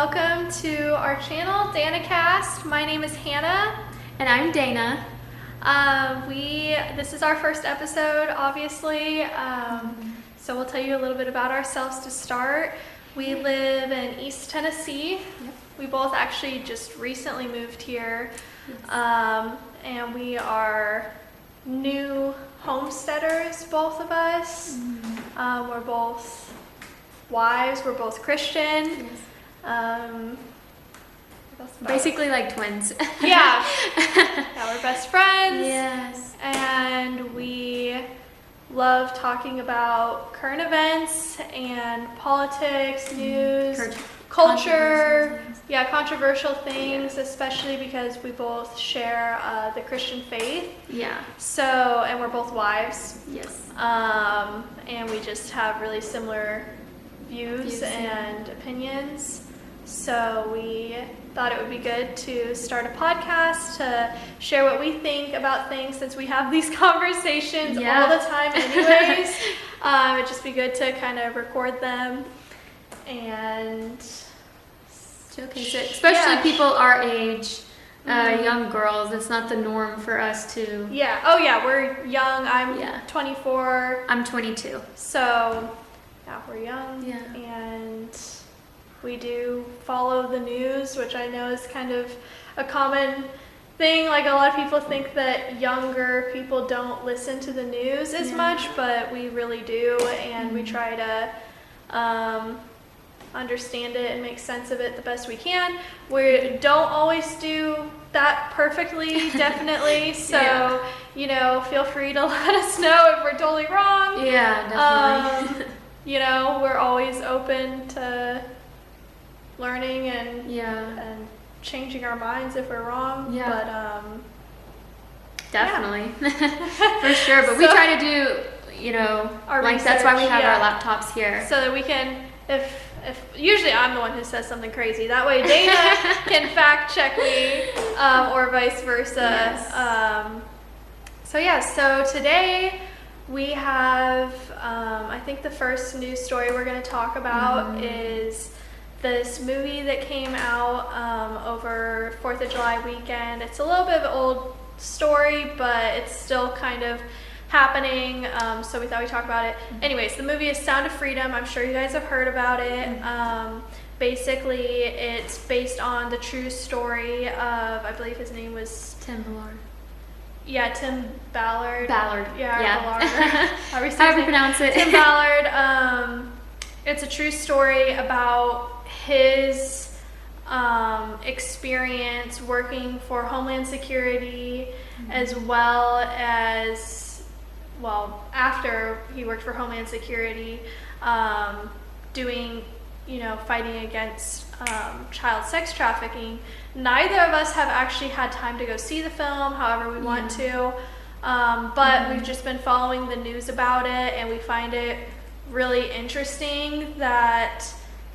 welcome to our channel, Dannah Cast. My name is Hannah. And I'm Dayna. This is our first episode, obviously. So we'll tell you a little bit about ourselves to start. We live in East Tennessee. Yep. We both actually just recently moved here. Yes. And we are new homesteaders, both of us. We're both wives, we're both Christian. Yes. Basically like twins. Yeah. We're best friends. Yes. And we love talking about current events and politics, news, culture. Controversial things, especially because we both share the Christian faith. Yeah. So, and we're both wives. Yes. And we just have really similar views and opinions. So we thought it would be good to start a podcast to share what we think about things, since we have these conversations all the time anyways. It'd just be good to kind of record them and showcase it. Especially people our age, young girls. It's not the norm for us to... Yeah. Oh yeah, we're young. I'm 24. I'm 22. So, yeah, we're young. Yeah. And we do follow the news, which I know is kind of a common thing. Like, a lot of people think that younger people don't listen to the news as much, but we really do, and we try to understand it and make sense of it the best we can. We don't always do that perfectly, definitely. So, feel free to let us know if we're totally wrong. Yeah, definitely. We're always open to learning and changing our minds if we're wrong. Yeah. But definitely. For sure. But we try to do, our like, research, that's why we have our laptops here. So that we can, if usually I'm the one who says something crazy. That way Dayna can fact check me, or vice versa. Yes. So today we have, I think the first news story we're going to talk about is this movie that came out over 4th of July weekend. It's a little bit of an old story, but it's still kind of happening, so we thought we'd talk about it. Anyways, the movie is Sound of Freedom. I'm sure you guys have heard about it. Basically, it's based on the true story of, I believe his name was Tim Ballard. Yeah, Tim Ballard. Ballard. Ballard. However you pronounce it. Tim Ballard. It's a true story about his experience working for Homeland Security, as well as, after he worked for Homeland Security, doing, fighting against child sex trafficking. Neither of us have actually had time to go see the film, however we want to, but we've just been following the news about it, and we find it really interesting that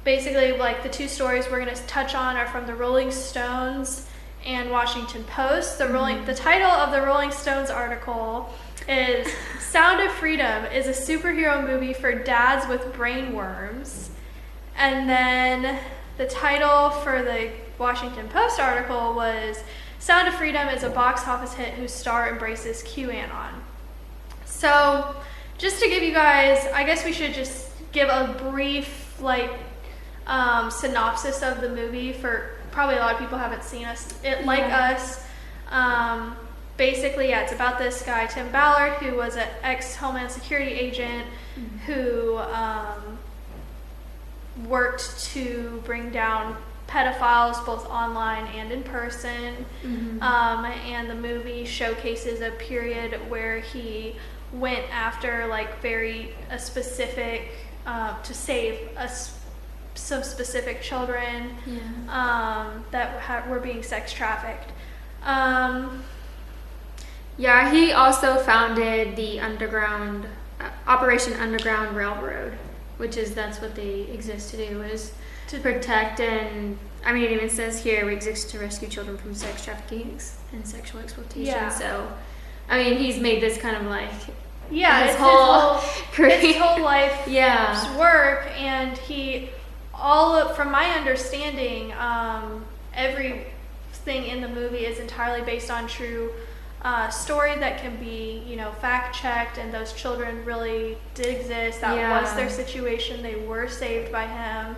basically, like, the two stories we're going to touch on are from the Rolling Stones and Washington Post. The title of the Rolling Stones article is Sound of Freedom is a superhero movie for dads with brainworms. And then the title for the Washington Post article was Sound of Freedom is a box office hit whose star embraces QAnon. So, just to give you guys, I guess we should just give a brief, synopsis of the movie, for probably a lot of people haven't seen us us. Basically, it's about this guy, Tim Ballard, who was an ex-Homeland Security agent who worked to bring down pedophiles both online and in person. And the movie showcases a period where he went after a specific to save some specific children that were being sex trafficked. He also founded the Operation Underground Railroad, that's what they exist to do, is to protect and, it even says here, we exist to rescue children from sex trafficking and sexual exploitation. Yeah. So, he's made this kind of his whole life work, and he from my understanding, everything in the movie is entirely based on true story that can be, fact checked, and those children really did exist. That was their situation. They were saved by him.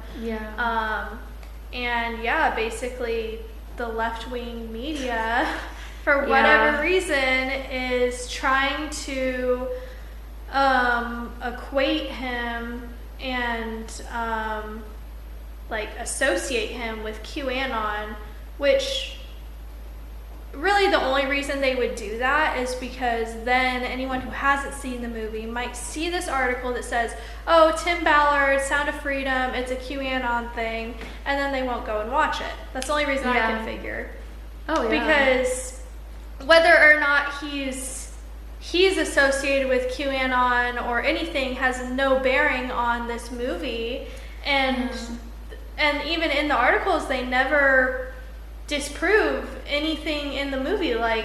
And basically the left-wing media, for whatever reason, is trying to equate him and associate him with QAnon, which really the only reason they would do that is because then anyone who hasn't seen the movie might see this article that says, oh, Tim Ballard, Sound of Freedom, it's a QAnon thing, and then they won't go and watch it. That's the only reason I can figure. Because whether or not he's associated with QAnon or anything has no bearing on this movie, and even in the articles they never disprove anything in the movie, no,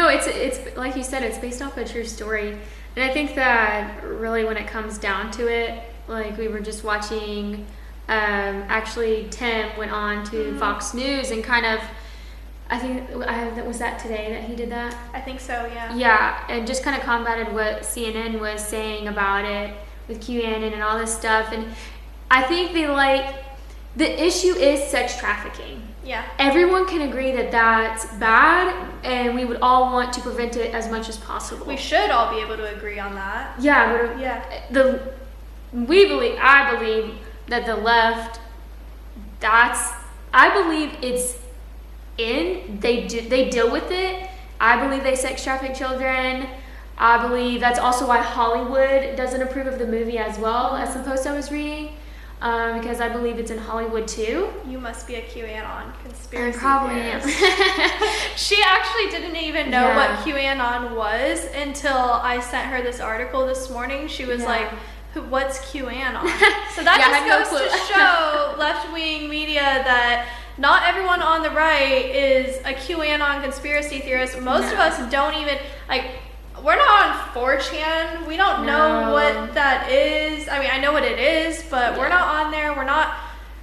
it's like you said, it's based off a true story. And I think that really when it comes down to it, like we were just watching, actually Tim went on to Fox News and kind of, I think was that today that he did that? I think so, and just kind of combated what CNN was saying about it with QAnon and all this stuff. And I think the issue is sex trafficking. Everyone can agree that that's bad, and we would all want to prevent it as much as possible. We should all be able to agree on that. I believe that the left, I believe it's they deal with it. I believe they sex traffic children. I believe that's also why Hollywood doesn't approve of the movie as well, as the post I was reading. Because I believe it's in Hollywood too. You must be a QAnon conspiracy I probably am. She actually didn't even know what QAnon was until I sent her this article this morning. She was like, what's QAnon? So that just goes to show left-wing media that not everyone on the right is a QAnon conspiracy theorist. Most of us don't even, we're not on 4chan. We don't know what that is. I mean, I know what it is, but we're not on there. We're not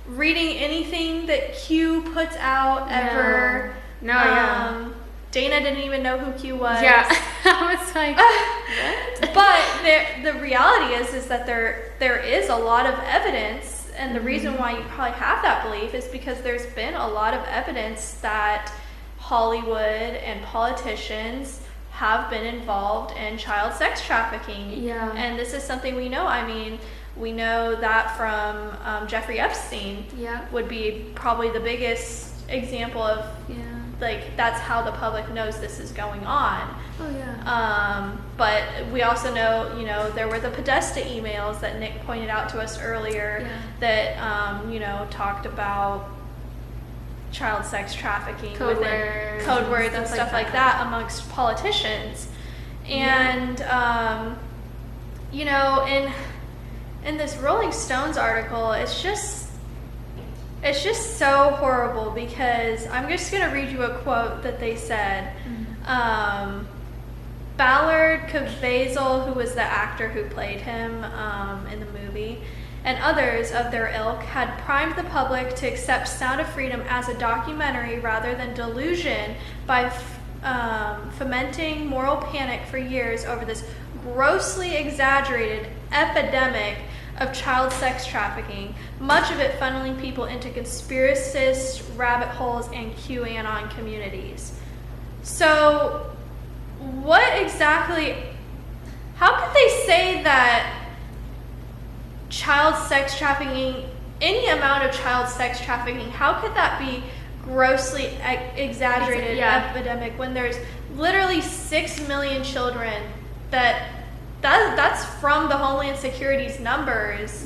reading anything that Q puts out ever. Dana didn't even know who Q was. I was like, what? But the reality is that there is a lot of evidence, and the reason why you probably have that belief is because there's been a lot of evidence that Hollywood and politicians have been involved in child sex trafficking. And this is something we know. I mean, we know that from Jeffrey Epstein would be probably the biggest example of that's how the public knows this is going on. But we also know, there were the Podesta emails that Nick pointed out to us earlier that talked about child sex trafficking, code words and stuff like that amongst politicians. And in this Rolling Stones article, it's just so horrible, because I'm just going to read you a quote that they said. Ballard Caviezel, who was the actor who played him in the movie, and others of their ilk had primed the public to accept Sound of Freedom as a documentary rather than delusion by fomenting moral panic for years over this grossly exaggerated epidemic of child sex trafficking, much of it funneling people into conspiracist rabbit holes and QAnon communities. So, how could they say that child sex trafficking, any amount of child sex trafficking, how could that be grossly exaggerated epidemic when there's literally 6 million children that's from the Homeland Security's numbers,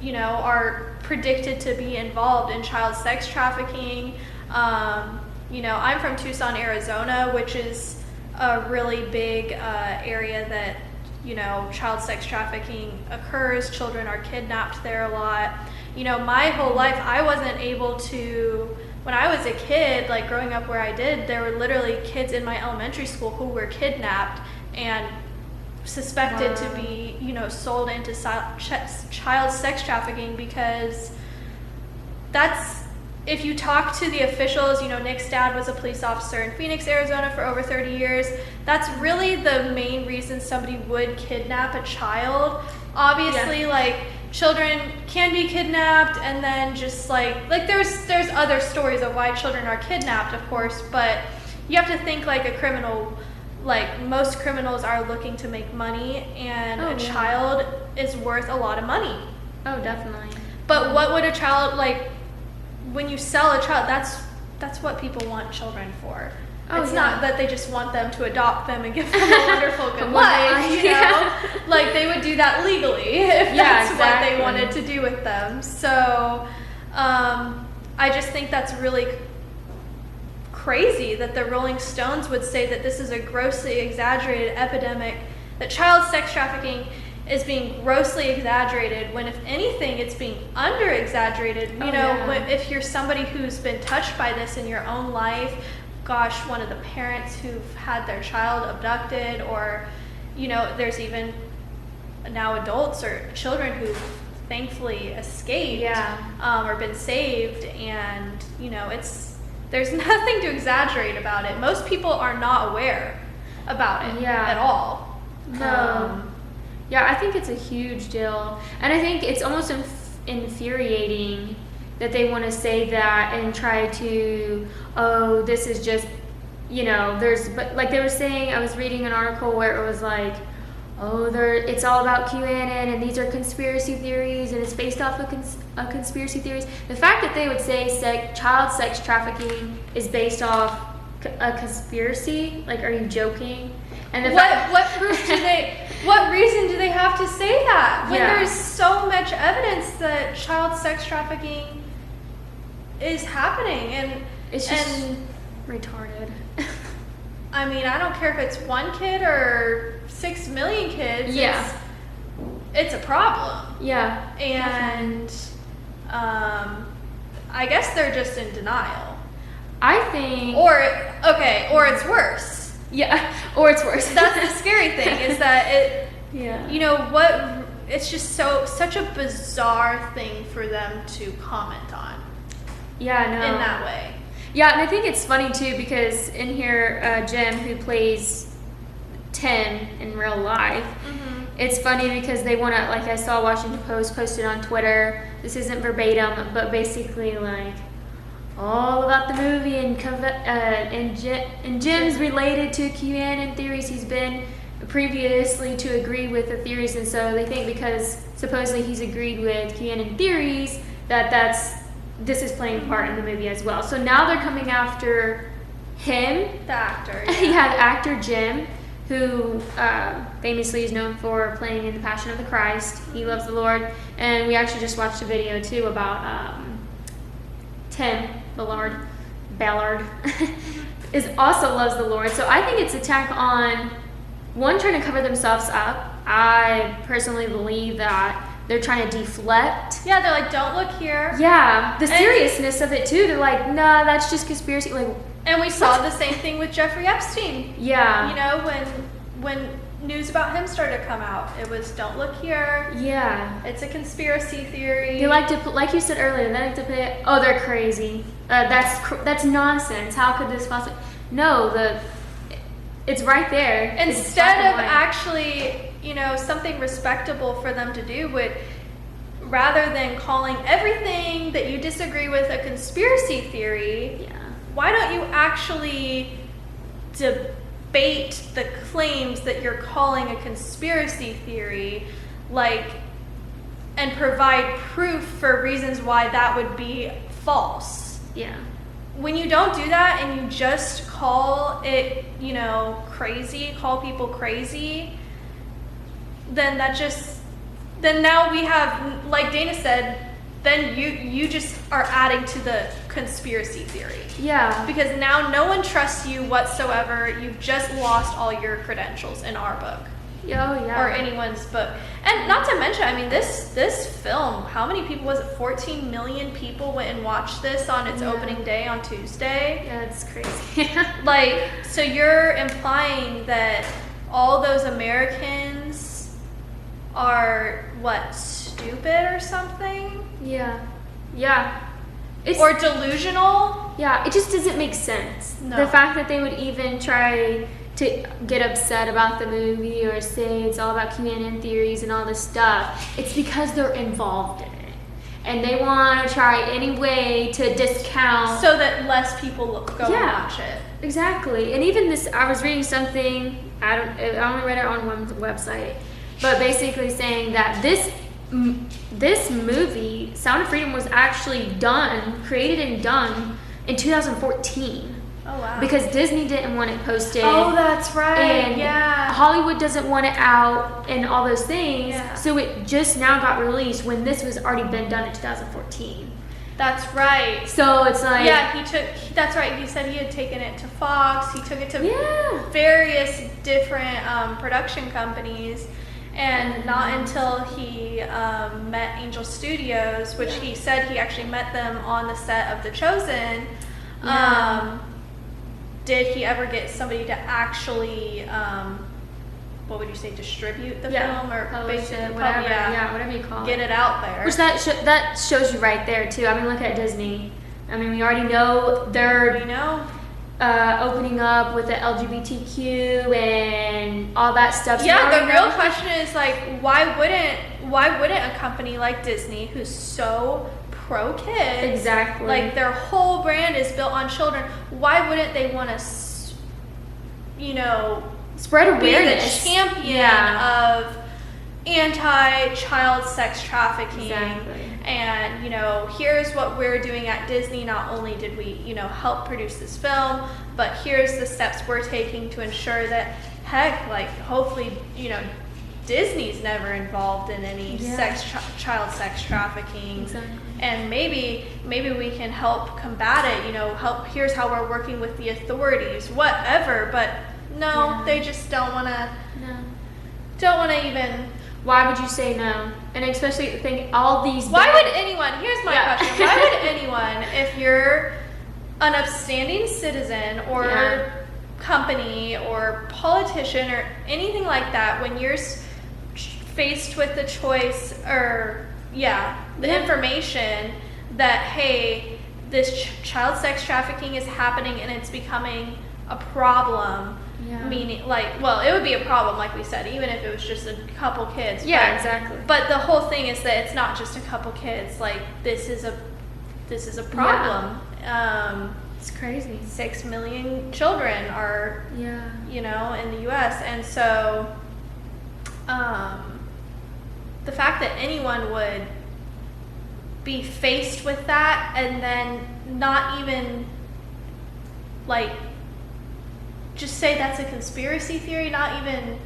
are predicted to be involved in child sex trafficking. I'm from Tucson, Arizona, which is a really big area that child sex trafficking occurs. Children are kidnapped there a lot. My whole life, I wasn't able to, when I was a kid, growing up where I did, there were literally kids in my elementary school who were kidnapped and suspected to be, sold into child sex trafficking, because that's, if you talk to the officials, Nick's dad was a police officer in Phoenix, Arizona for over 30 years. That's really the main reason somebody would kidnap a child. Obviously, children can be kidnapped, and then just there's other stories of why children are kidnapped, of course, but you have to think like a criminal. Most criminals are looking to make money, and a child is worth a lot of money. Oh, definitely. But what would a child, when you sell a child, that's what people want children for. Oh, it's not that they just want them to adopt them and give them a wonderful good life, they would do that legally if that's what they wanted to do with them. So I just think that's really crazy that the Rolling Stones would say that this is a grossly exaggerated epidemic, that child sex trafficking is being grossly exaggerated, when if anything it's being under exaggerated. If you're somebody who's been touched by this in your own life, one of the parents who've had their child abducted, or there's even now adults or children who've thankfully escaped or been saved, and there's nothing to exaggerate about it. Most people are not aware about it at all. No. I think it's a huge deal. And I think it's almost infuriating that they want to say that and try to, this is just, but they were saying, I was reading an article where it was it's all about QAnon, and these are conspiracy theories, and it's based off of conspiracy theories. The fact that they would say child sex trafficking is based off a conspiracy, are you joking? And what proof do they? What reason do they have to say that when there's so much evidence that child sex trafficking is happening, and it's just retarded. I mean, I don't care if it's one kid or 6 million kids. It's a problem. And I guess they're just in denial. I think. Or it's worse. Or it's worse. That's the scary thing, is that it. It's just such a bizarre thing for them to comment on. In that way. And I think it's funny too, because in here, Jim, who plays Tim in real life, it's funny because they want to, I saw Washington Post posted on Twitter, this isn't verbatim, but basically all about the movie, and Jim's related to QAnon theories. He's been previously to agree with the theories, and so they think because supposedly he's agreed with QAnon theories this is playing a part in the movie as well. So now they're coming after him, the actor. The actor Jim, who famously is known for playing in The Passion of the Christ. He loves the Lord, and we actually just watched a video too about Tim Ballard is also loves the Lord. So I think it's an attack on one, trying to cover themselves up. I personally believe that they're trying to deflect. They're like, don't look here. The seriousness of it too. They're like, nah, that's just conspiracy. And we saw the same thing with Jeffrey Epstein. When news about him started to come out, it was, don't look here. It's a conspiracy theory. They like to put, like you said earlier, they like to put, they're crazy. That's nonsense. How could this possibly? No, it's right there. Instead of actually, something respectable for them to do would, rather than calling everything that you disagree with a conspiracy theory, why don't you actually debate the claims that you're calling a conspiracy theory, and provide proof for reasons why that would be false? When you don't do that and you just call it, crazy, call people crazy, then now we have, like Dayna said, then you just are adding to the conspiracy theory. Because now no one trusts you whatsoever. You've just lost all your credentials in our book. Or anyone's book. And not to mention, I mean, this film, how many people was it? 14 million people went and watched this on its opening day on Tuesday. It's crazy. So you're implying that all those Americans are what, stupid or something? Yeah. Or delusional? Yeah, it just doesn't make sense. No. The fact that they would even try to get upset about the movie or say it's all about QAnon theories and all this stuff, it's because they're involved in it. And they want to try any way to discount. So that less people go and watch it. Exactly. And even this, I was reading something, I only read it on one website, but basically saying that this movie, Sound of Freedom, was actually created and done in 2014. Oh, wow. Because Disney didn't want it posted. Oh, that's right. And Hollywood doesn't want it out and all those things. Yeah. So it just now got released when this was already been done in 2014. That's right. So it's like... Yeah, that's right. He said he had taken it to Fox. He took it to various different production companies. And not until he met Angel Studios, which he said he actually met them on the set of The Chosen, did he ever get somebody to actually, what would you say, distribute the film or publish it, whatever you call it. Get it out there. Which that shows you right there too. I mean, look at Disney. I mean, we already know they're opening up with the LGBTQ and all that stuff. Yeah, the real question is like, why wouldn't a company like Disney, who's so pro kids, exactly, like their whole brand is built on children, why wouldn't they want to, spread awareness, be the champion of anti-child sex trafficking? Exactly. And here's what we're doing at Disney. Not only did we help produce this film, but here's the steps we're taking to ensure that hopefully Disney's never involved in any child sex trafficking. Exactly. And maybe we can help combat it, here's how we're working with the authorities, whatever. But no, they just don't want to even. Why would you say no? And especially think all these. Why would anyone? Here's my question. Why would anyone, if you're an upstanding citizen or company or politician or anything like that, when you're faced with the choice or the information that, hey, this child sex trafficking is happening and it's becoming a problem. Meaning, it would be a problem, like we said, even if it was just a couple kids. Yeah, exactly. But the whole thing is that it's not just a couple kids. Like, this is a problem. It's crazy. 6 million children are, in the U.S. And so, the fact that anyone would be faced with that and then not even, just say that's a conspiracy theory, not even.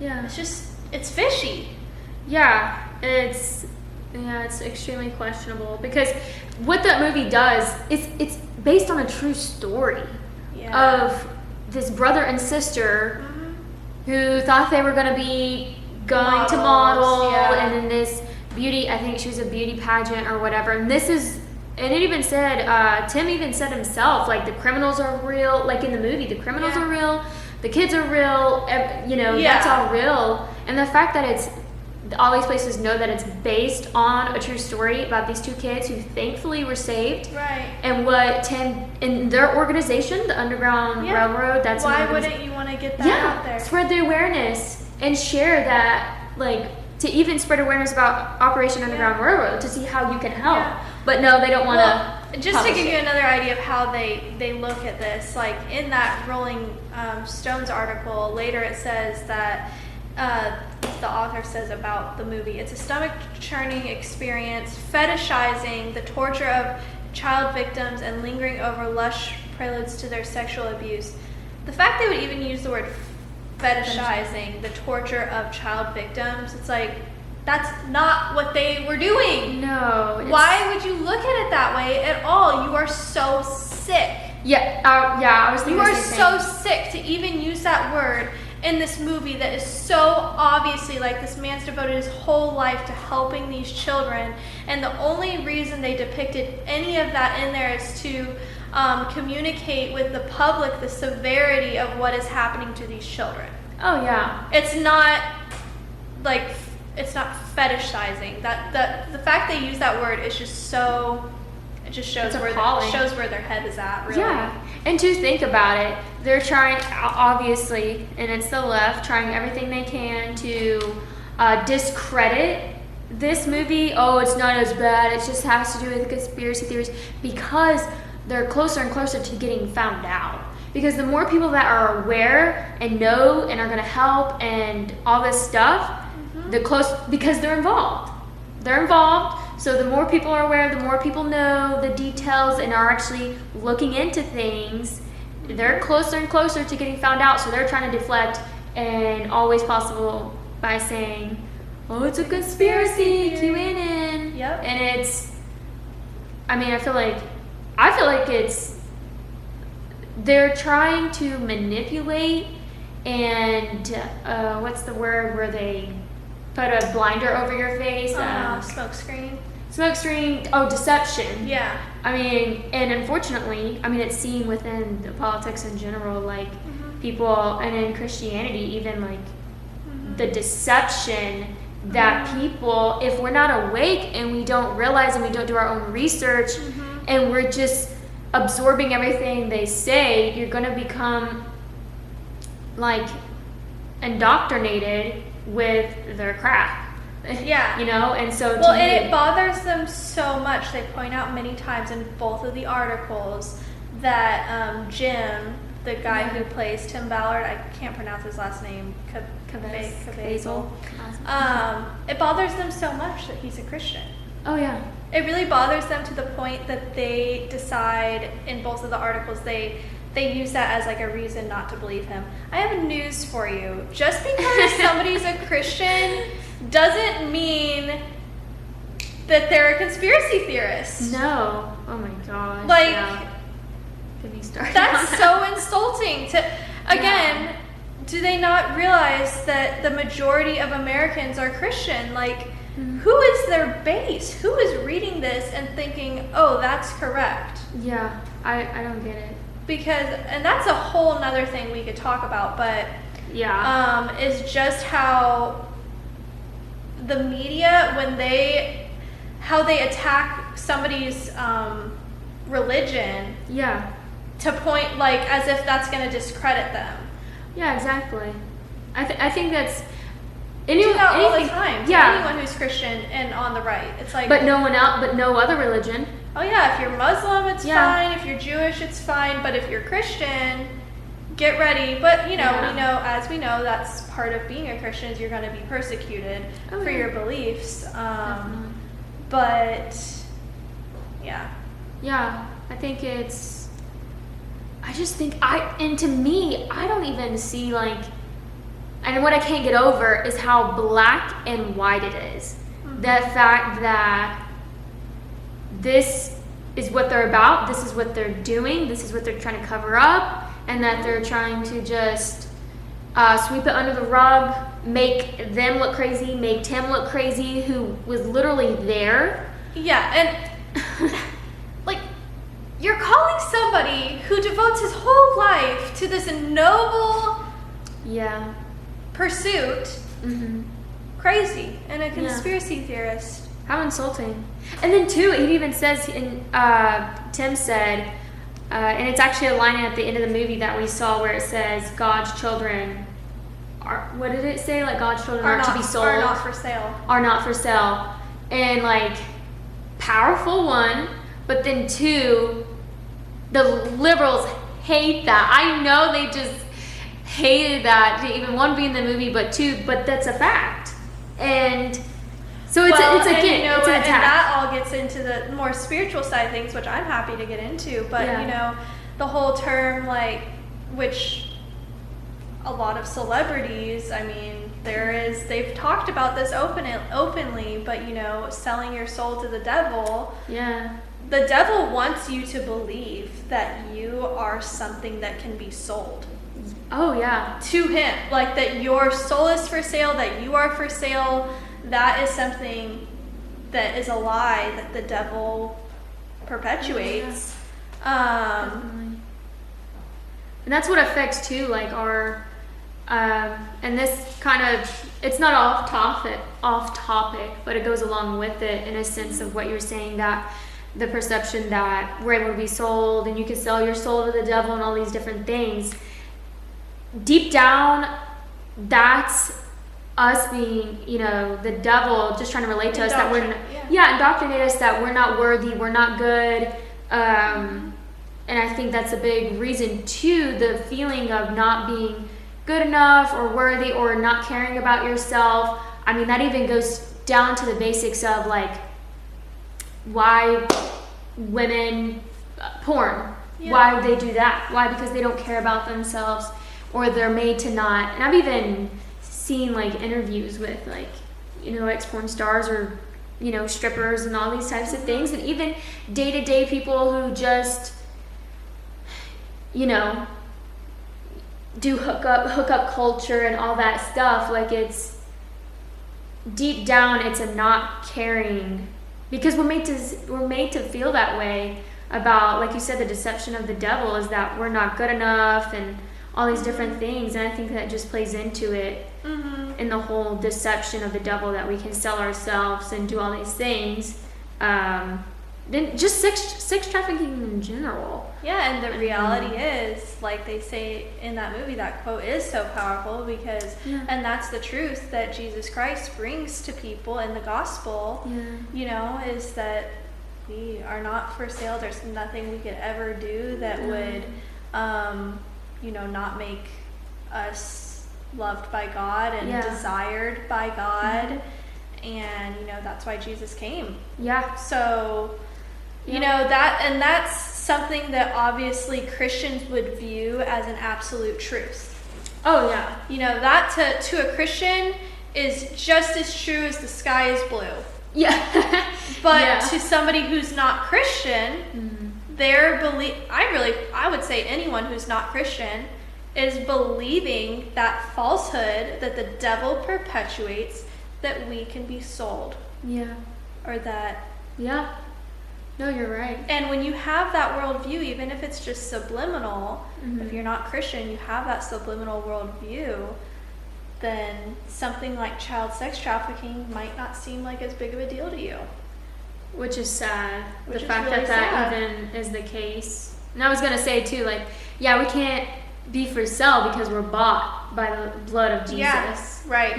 It's fishy. Yeah, it's extremely questionable because what that movie does is it's based on a true story of this brother and sister who thought they were going to be going to model and then this beauty, I think she was a beauty pageant or whatever, and it even said, Tim even said himself, the criminals are real, in the movie, the criminals are real, the kids are real, that's all real. And the fact that all these places know that it's based on a true story about these two kids who thankfully were saved. Right. And what Tim, in their organization, the Underground Railroad, that's why wouldn't you want to get that out there? Spread the awareness and share that, to even spread awareness about Operation Underground Railroad to see how you can help. Yeah. But no, they don't want to. Just to give you another idea of how they look at this, in that Rolling Stones article, later it says that the author says about the movie, it's a stomach-churning experience, fetishizing the torture of child victims and lingering over lush preludes to their sexual abuse. The fact they would even use the word fetishizing the torture of child victims, it's that's not what they were doing. No. Why would you look at it that way at all? You are so sick. I was thinking you are so sick to even use that word in this movie that is so obviously this man's devoted his whole life to helping these children, and the only reason they depicted any of that in there is to communicate with the public the severity of what is happening to these children. Oh yeah. It's not it's not fetishizing. The fact they use that word is just so, it just shows where their head is at, really. Yeah, and to think about it, they're trying, obviously, and it's the left, trying everything they can to discredit this movie. Oh, it's not as bad, it just has to do with conspiracy theories, because they're closer and closer to getting found out. Because the more people that are aware and know and are going to help and all this stuff, because they're involved. They're involved, so the more people are aware, the more people know the details and are actually looking into things, they're closer and closer to getting found out, so they're trying to deflect and always possible by saying, oh, it's a conspiracy, QAnon. Yep. And it's, I feel like they're trying to manipulate and, what's the word where they put a blinder over your face? Smoke screen. Smoke screen. Oh, deception. Yeah. And unfortunately, it's seen within the politics in general, like people, and in Christianity, even like the deception that people, if we're not awake and we don't realize and we don't do our own research and we're just absorbing everything they say, you're going to become like indoctrinated with their crap. Yeah. And so it bothers them so much. They point out many times in both of the articles that Jim, the guy who plays Tim Ballard, I can't pronounce his last name, Caviezel. It bothers them so much that he's a Christian. Oh yeah. It really bothers them to the point that they decide in both of the articles they use that as like a reason not to believe him. I have news for you. Just because somebody's a Christian doesn't mean that they're a conspiracy theorist. No. Oh my gosh. Like, Get me started. That's so insulting. Again, do they not realize that the majority of Americans are Christian? Like, who is their base? Who is reading this and thinking, oh, that's correct? Yeah, I don't get it. Because, and that's a whole nother thing we could talk about, but is just how the media, how they attack somebody's religion to point, like, as if that's going to discredit them. Yeah, exactly. I think that's do that all the time to anyone who's Christian and on the right. It's like, but no one else, but no other religion. Oh yeah, if you're Muslim, it's fine. If you're Jewish, it's fine. But if you're Christian, get ready. But we know, as we know, that's part of being a Christian is you're going to be persecuted for your beliefs. But I think it's. I just think and to me, I don't even see like. And what I can't get over is how black and white it is. The fact that this is what they're about, this is what they're doing, this is what they're trying to cover up, and that they're trying to just sweep it under the rug, make them look crazy, make Tim look crazy, who was literally there. Yeah, and like, you're calling somebody who devotes his whole life to this noble pursuit crazy and a conspiracy theorist. How insulting. And then too, it even says Tim said, and it's actually a line at the end of the movie that we saw where it says God's children are, what did it say? Like God's children are to be sold. Are not for sale. Are not for sale. And like, powerful one, but then two, the liberals hate that. I know they just hated that, even one being the movie, but that's a fact. And so it's an attack. And that all gets into the more spiritual side of things, which I'm happy to get into. But the whole term, like, which a lot of celebrities, they've talked about this openly, but selling your soul to the devil. Yeah. The devil wants you to believe that you are something that can be sold. Oh, yeah. To him. Like, that your soul is for sale, that you are for sale. That is something that is a lie that the devil perpetuates. Definitely. And that's what affects, too, like, our And this kind of, it's not off topic, but it goes along with it in a sense of what you're saying, that the perception that we're able to be sold and you can sell your soul to the devil and all these different things. Deep down, that's us being, the devil just trying to relate to us that we're, indoctrinate us that we're not worthy, we're not good. And I think that's a big reason too, the feeling of not being good enough or worthy or not caring about yourself. I mean, that even goes down to the basics of like why women porn, why they do that, why? Because they don't care about themselves, or they're made to not. And I've even seen like interviews with like ex-porn stars or strippers and all these types of things, and even day-to-day people who just do hookup culture and all that stuff. Like, it's deep down, it's a not caring, because we're made to feel that way about, like you said, the deception of the devil is that we're not good enough and all these different things. And I think that just plays into it, in the whole deception of the devil, that we can sell ourselves and do all these things. Then just sex trafficking in general. Yeah, and the reality is, like they say in that movie, that quote is so powerful because, and that's the truth that Jesus Christ brings to people in the gospel, is that we are not for sale. There's nothing we could ever do that would, not make us loved by God and desired by God. And, that's why Jesus came. Yeah. So, that's something that obviously Christians would view as an absolute truth. Oh, yeah. That to a Christian is just as true as the sky is blue. Yeah. But to somebody who's not Christian, I would say anyone who's not Christian is believing that falsehood that the devil perpetuates, that we can be sold. Yeah. Or that... Yeah. No, you're right. And when you have that worldview, even if it's just subliminal, if you're not Christian, you have that subliminal worldview, then something like child sex trafficking might not seem like as big of a deal to you. Which is sad. The fact really that even is the case. And I was going to say, too, like, we can't be for sale because we're bought by the blood of Jesus. Yeah, right.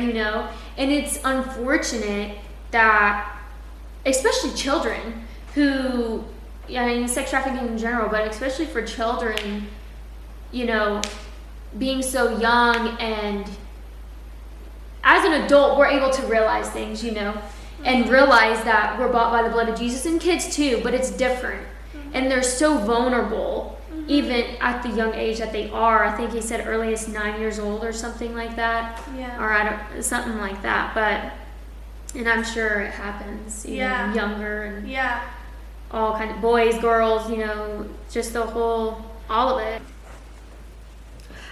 And it's unfortunate that, especially children, who, sex trafficking in general, but especially for children, being so young, and as an adult, we're able to realize things, and realize that we're bought by the blood of Jesus, and kids too, but it's different. And they're so vulnerable, even at the young age that they are. I think he said earliest 9 years old or something like that. Yeah. Or something like that, and I'm sure it happens even younger, and all kind of boys, girls, just all of it.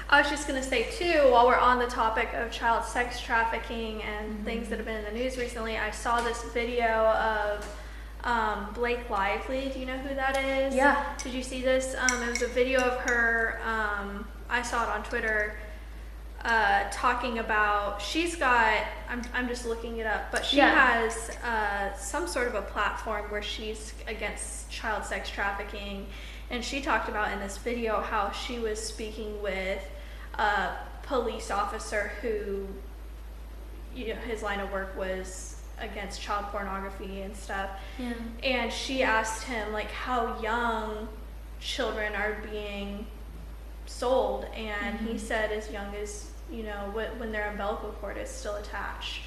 I was just going to say too, while we're on the topic of child sex trafficking and things that have been in the news recently, I saw this video of Blake Lively. Do you know who that is? Yeah. Did you see this? It was a video of her, I saw it on Twitter, talking about, she's got, I'm just looking it up, but she has some sort of a platform where she's against child sex trafficking, and she talked about in this video how she was speaking with a police officer who, his line of work was against child pornography and stuff, and she asked him like how young children are being sold, and he said as young as when their umbilical cord is still attached.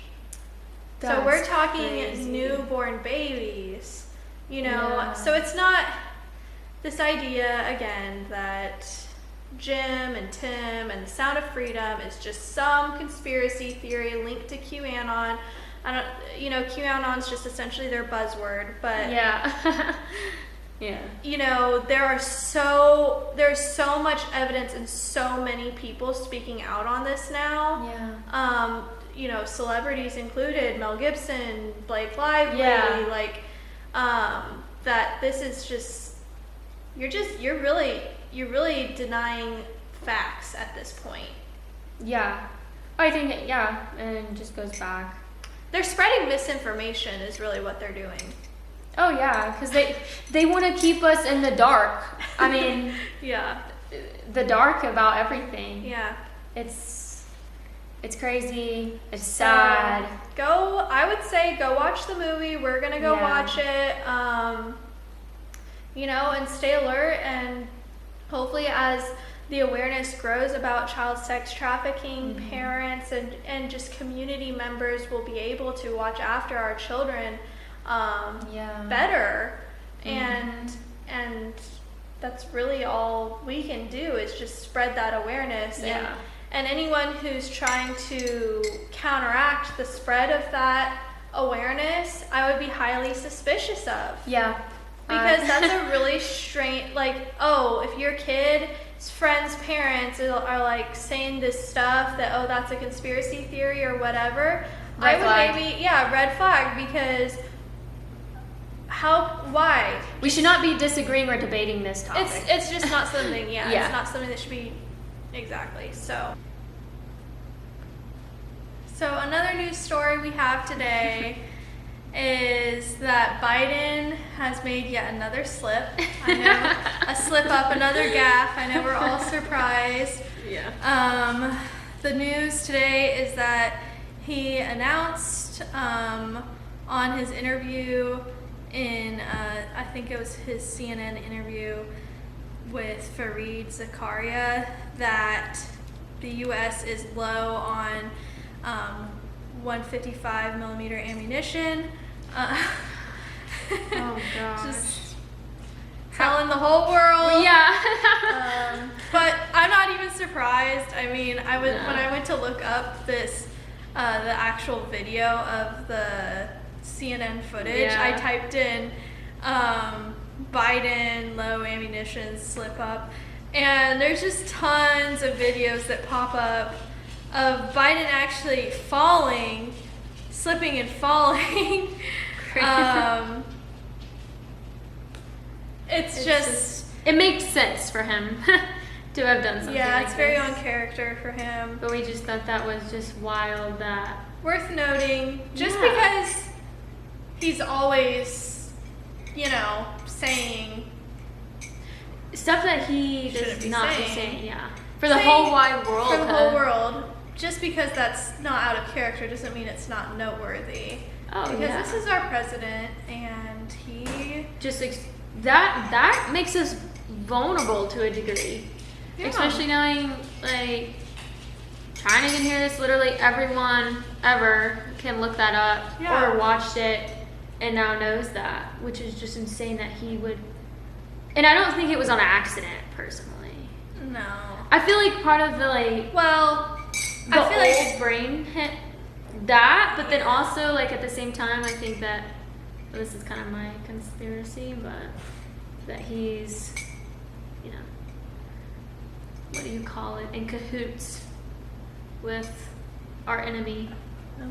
So we're talking crazy. Newborn babies, so it's not this idea again that Jim and Tim and the Sound of Freedom is just some conspiracy theory linked to QAnon. QAnon's just essentially their buzzword, but there's so much evidence and so many people speaking out on this now. Yeah. Celebrities included, Mel Gibson, Blake Lively, that this is just, you're really denying facts at this point. Yeah. I think, and it just goes back. They're spreading misinformation is really what they're doing. Oh, yeah, because they want to keep us in the dark. I mean, yeah. The dark about everything. Yeah. It's crazy. It's sad. I would say go watch the movie. We're going to go watch it, and stay alert. And hopefully as the awareness grows about child sex trafficking, parents and just community members will be able to watch after our children better. And that's really all we can do is just spread that awareness. And anyone who's trying to counteract the spread of that awareness, I would be highly suspicious of. Yeah. Because that's a really strange, if your kid's friends' parents are like saying this stuff that, that's a conspiracy theory or whatever, red flag, because why? We should not be disagreeing or debating this topic. It's just not something, it's not something that should be, exactly, so another news story we have today is that Biden has made yet another slip. I know, a slip up, another gaffe. I know we're all surprised. Yeah. The news today is that he announced on his interview in, I think it was his CNN interview with Fareed Zakaria, that the U.S. is low on 155 millimeter ammunition. Oh gosh. Just telling the whole world. Yeah. But I'm not even surprised. I mean, when I went to look up this, the actual video of the CNN footage, I typed in Biden low ammunition slip up, and there's just tons of videos that pop up of Biden actually slipping and falling. It's just it makes sense for him to have done something. Yeah, like it's very this. on character for him. But we just thought that was just wild. That worth noting, just because he's always, saying stuff that he does not be saying. Yeah, for the saying, whole wide world. For the whole world. Just because that's not out of character doesn't mean it's not noteworthy. Oh, because this is our president, and he just that makes us vulnerable to a degree, especially knowing China can hear this. Literally everyone ever can look that up or watched it and now knows that, which is just insane that he would. And I don't think it was on accident, personally. No. I feel like part of the I feel like his brain hit that, but then also at the same time, I think that this is kind of my conspiracy, but that he's, what do you call it, in cahoots with our enemy.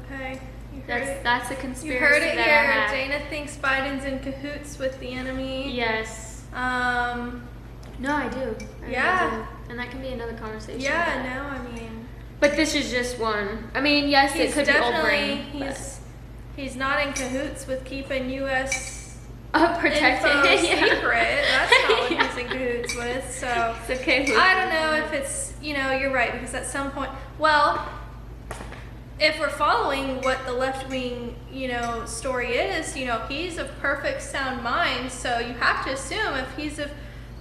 Okay. That's a conspiracy. You heard it that here. I have. Dana thinks Biden's in cahoots with the enemy. Yes. No, I do. I really do. And that can be another conversation. Yeah, no, I mean. But this is just one. I mean, yes, it could be old brain. He's not in cahoots with keeping U.S. Protected secret. That's not what he's in cahoots with. So it's okay. I don't know if it's, you're right, because at some point, if we're following what the left-wing, story is, he's of perfect sound mind. So you have to assume if he's of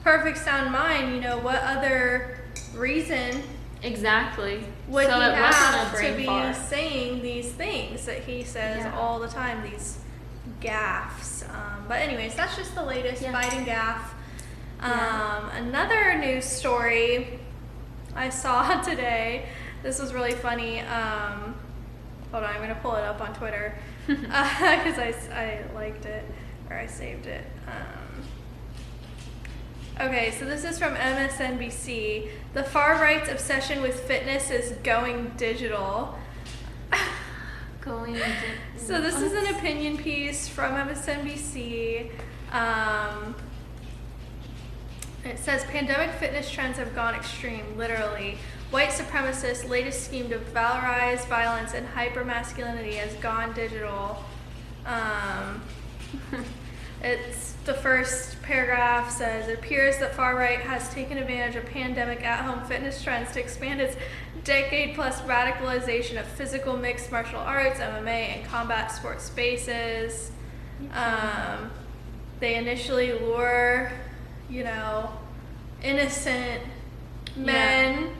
perfect sound mind, what other reason exactly would he have to be fart. saying these things that he says all the time, these gaffes. But anyways, that's just the latest Biden gaffe. Another news story I saw today. This was really funny. Hold on, I'm going to pull it up on Twitter because I liked it, or I saved it. Okay, so this is from MSNBC. The far-right's obsession with fitness is going digital. So this is an opinion piece from MSNBC. It says, pandemic fitness trends have gone extreme, literally. white supremacists' latest scheme to valorize violence and hypermasculinity has gone digital. It's the first paragraph says, it appears that far right has taken advantage of pandemic at-home fitness trends to expand its decade-plus radicalization of physical mixed martial arts, MMA, and combat sports spaces. They initially lure, innocent men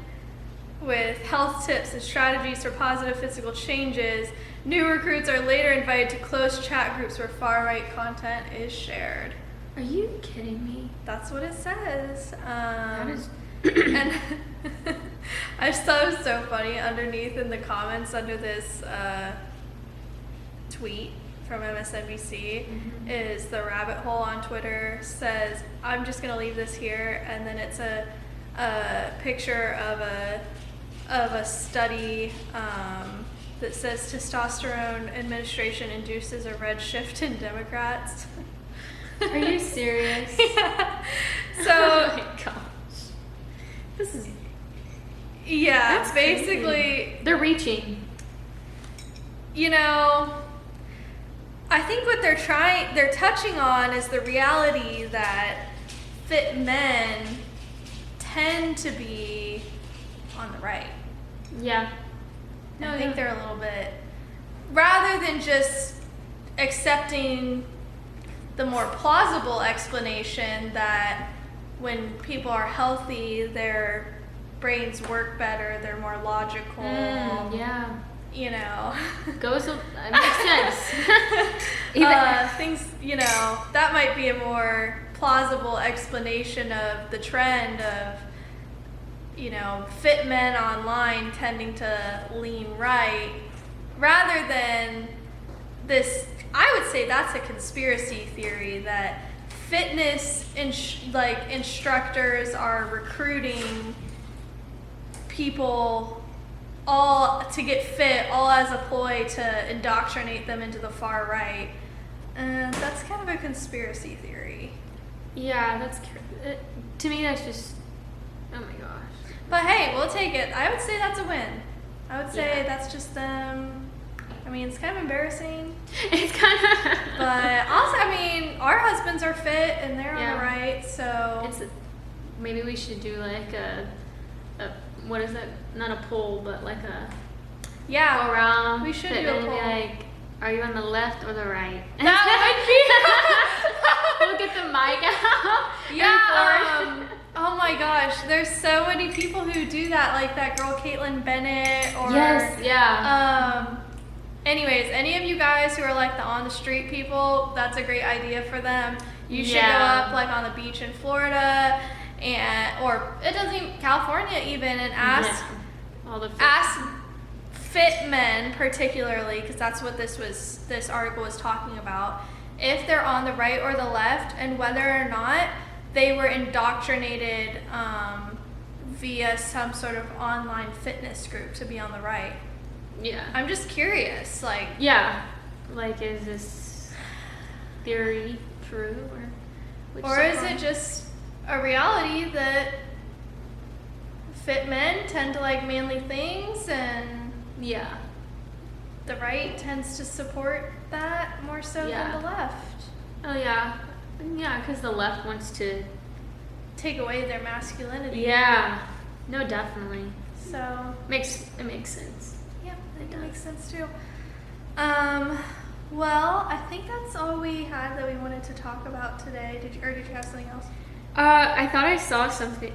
with health tips and strategies for positive physical changes. New recruits are later invited to close chat groups where far-right content is shared. Are you kidding me? That's what it says. That is... And I just thought it was so funny underneath in the comments under this tweet from MSNBC is the rabbit hole on Twitter says, I'm just going to leave this here, and then it's a picture of a study that says testosterone administration induces a red shift in Democrats. Are you serious? Yeah. So, oh my gosh. This is... Yeah, That's basically... crazy. They're reaching. I think what they're touching on is the reality that fit men tend to be on the right. Yeah. I think they're a little bit, rather than just accepting the more plausible explanation that when people are healthy, their brains work better, they're more logical. Yeah. Goes, makes sense. Things, that might be a more plausible explanation of the trend of, fit men online tending to lean right, rather than this. I would say that's a conspiracy theory that fitness instructors are recruiting people all to get fit, all as a ploy to indoctrinate them into the far right. And that's kind of a conspiracy theory. Yeah, to me that's just, oh my gosh. But hey, we'll take it. I would say that's a win. I would say that's just them. It's kind of embarrassing. It's kind of... But also, our husbands are fit and they're on the right, so... Maybe we should do like a what is that? Not a poll, but like a... Yeah. Go around. We should do a poll. Be like, are you on the left or the right? That would be... We'll get the mic out. Yeah. Oh my gosh, there's so many people who do that, like that girl Caitlin Bennett or... Yes, yeah. Anyways, any of you guys who are like the on the street people, that's a great idea for them. You should go up like on the beach in Florida or it doesn't even, California even, and ask fit men particularly, because that's what this article was talking about, if they're on the right or the left, and whether or not they were indoctrinated via some sort of online fitness group to be on the right. Yeah. I'm just curious, Yeah. Is this theory true, or is it just a reality that fit men tend to like manly things and the right tends to support that more so than the left? Oh yeah. Yeah, because the left wants to take away their masculinity. Yeah. No, definitely. So it makes sense. Yeah, it makes sense too. Well, I think that's all we had that we wanted to talk about today. Did you have something else? I thought I saw something.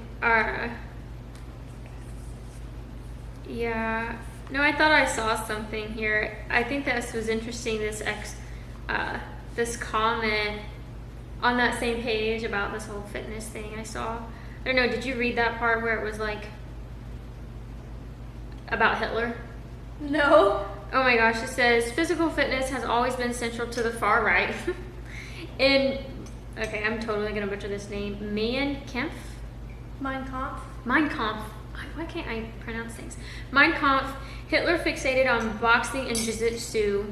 Yeah. No, I thought I saw something here. I think this was interesting. This comment on that same page about this whole fitness thing I saw. I don't know. Did you read that part where it was like about Hitler? No. Oh my gosh, it says physical fitness has always been central to the far right. Okay, I'm totally gonna butcher this name. Mein Kampf? Mein Kampf. Mein Kampf. Why can't I pronounce things? Mein Kampf. Hitler fixated on boxing and jiu-jitsu,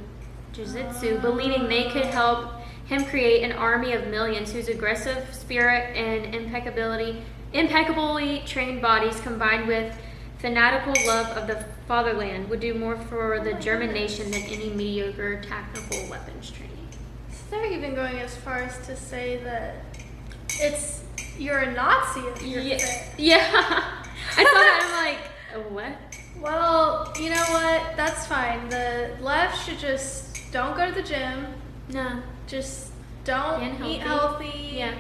believing they could help him create an army of millions whose aggressive spirit and impeccably trained bodies combined with fanatical love of the fatherland would do more for the German nation than any mediocre tactical weapons training. So they're even going as far as to say that you're a Nazi if you're fit. Yeah. I saw that and I'm like, what? Well, you know what? That's fine. The left should just don't go to the gym. No. Just don't eat healthy. Yeah.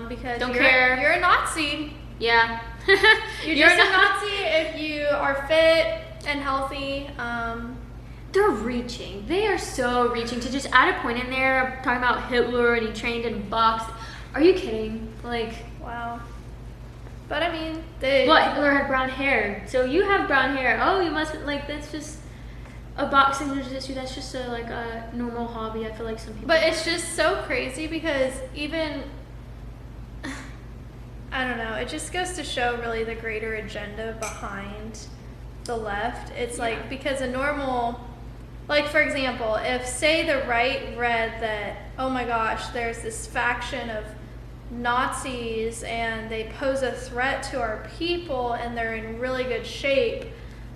Because don't care. You're a Nazi. Yeah. You're just a Nazi if you are fit and healthy. They're reaching. They are so reaching to just add a point in there talking about Hitler and he trained in box. Are you kidding? Like, wow. But I mean, Hitler had brown hair, so you have brown hair. Oh, you must that's just a boxing jiu-jitsu. That's just a normal hobby. I feel like some people. But it's just so crazy because even I don't know. It just goes to show really the greater agenda behind the left. It's because a normal, for example, if say the right read that, oh my gosh, there's this faction of Nazis and they pose a threat to our people and they're in really good shape,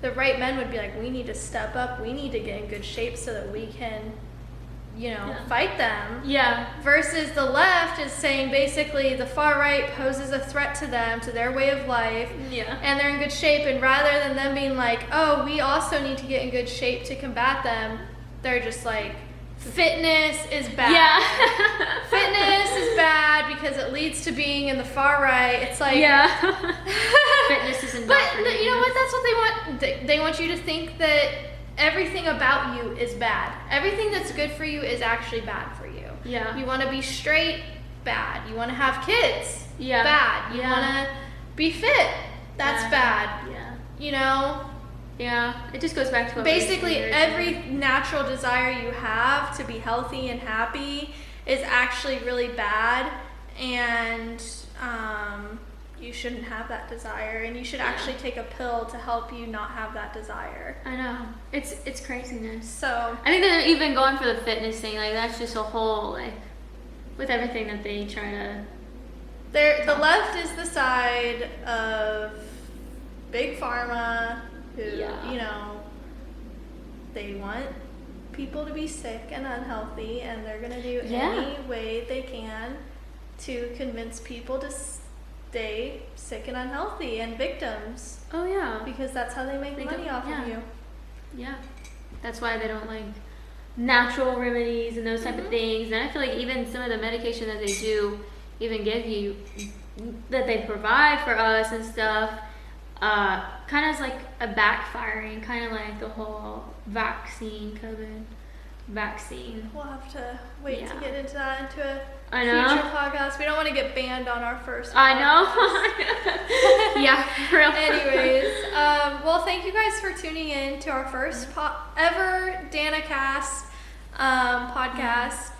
the right men would be like, we need to step up, we need to get in good shape so that we can fight them. Yeah. Versus the left is saying basically the far right poses a threat to them, to their way of life. Yeah. And they're in good shape, and rather than them being like, oh, we also need to get in good shape to combat them, they're just like, fitness is bad. Yeah. Fitness is bad because it leads to being in the far right. It's like, yeah. Fitness is indoctrinating. But you know what? That's what they want. They want you to think that everything about you is bad. Everything that's good for you is actually bad for you. Yeah. You want to be straight, bad. You want to have kids, yeah. bad. You want to be fit, that's bad. Yeah. You know? Yeah. It just goes back to what basically every natural desire you have to be healthy and happy is actually really bad, and you shouldn't have that desire, and you should actually take a pill to help you not have that desire. I know. It's craziness. So I think they're even going for the fitness thing. That's just a whole with everything that they try to. The left is the side of big pharma, who they want people to be sick and unhealthy, and they're gonna do any way they can to convince people to stay sick and unhealthy and victims. Oh yeah. Because that's how they make money off of you. Yeah. That's why they don't like natural remedies and those type of things. And I feel like even some of the medication that they do even give you, that they provide for us and stuff, kind of is like a backfiring, kind of like the whole COVID vaccine. We'll have to wait to get into that into a I know. future podcast. We don't want to get banned on our first podcast. I know. Yeah, for real. Anyways, well, thank you guys for tuning in to our first ever Dannah Cast podcast.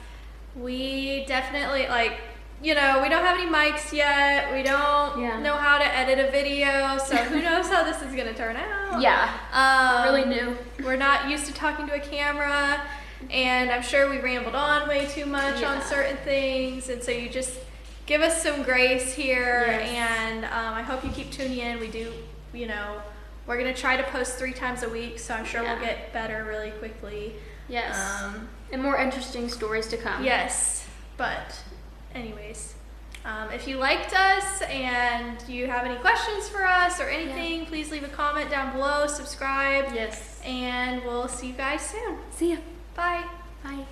We definitely we don't have any mics yet. We don't know how to edit a video, so who knows how this is gonna turn out. Yeah. Really new. We're not used to talking to a camera. And I'm sure we rambled on way too much on certain things, and so you just give us some grace here. And I hope you keep tuning in. We do, we're gonna try to post 3 times a week, so I'm sure we'll get better really quickly. Yes. And more interesting stories to come. Yes. But anyways, if you liked us and you have any questions for us or anything, please leave a comment down below, subscribe. Yes. And we'll see you guys soon. See ya. Bye. Bye.